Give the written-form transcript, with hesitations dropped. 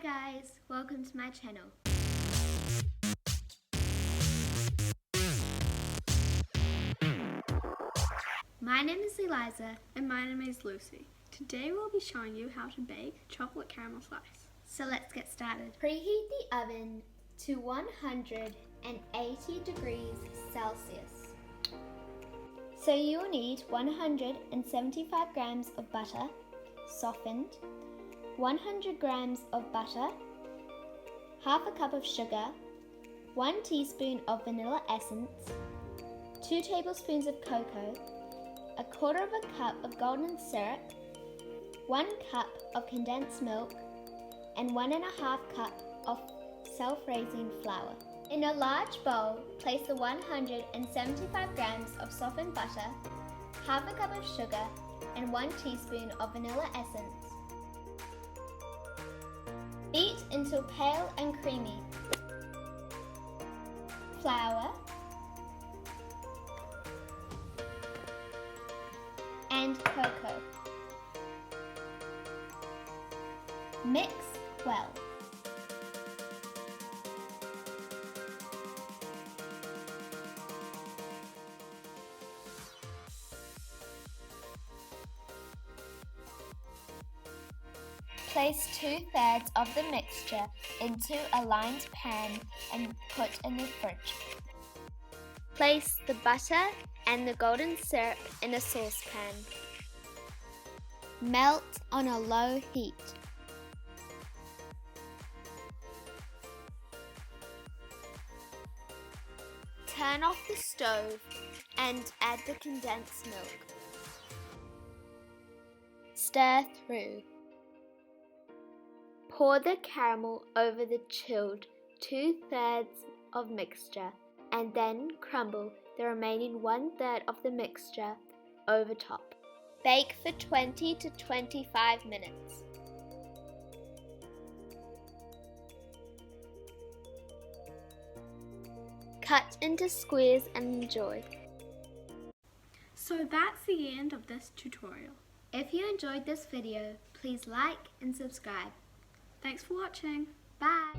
guys, welcome to my channel. My name is Eliza. And my name is Lucy. Today we'll be showing you how to bake chocolate caramel slice. So let's get started. Preheat the oven to 180 degrees Celsius. So you will need 175 grams of butter, softened, 100 grams of butter, half a cup of sugar, 1 teaspoon of vanilla essence, 2 tablespoons of cocoa, a quarter of a cup of golden syrup, 1 cup of condensed milk, and 1.5 cup of self-raising flour. In a large bowl, place the 175 grams of softened butter, half a cup of sugar, and 1 teaspoon of vanilla essence. Beat until pale and creamy. Flour and cocoa. Mix well. Place 2/3 of the mixture into a lined pan and put in the fridge. Place the butter and the golden syrup in a saucepan. Melt on a low heat. Turn off the stove and add the condensed milk. Stir through. Pour the caramel over the chilled 2/3 of mixture and then crumble the remaining 1/3 of the mixture over top. Bake for 20 to 25 minutes. Cut into squares and enjoy. So that's the end of this tutorial. If you enjoyed this video, please like and subscribe. Thanks for watching. Bye!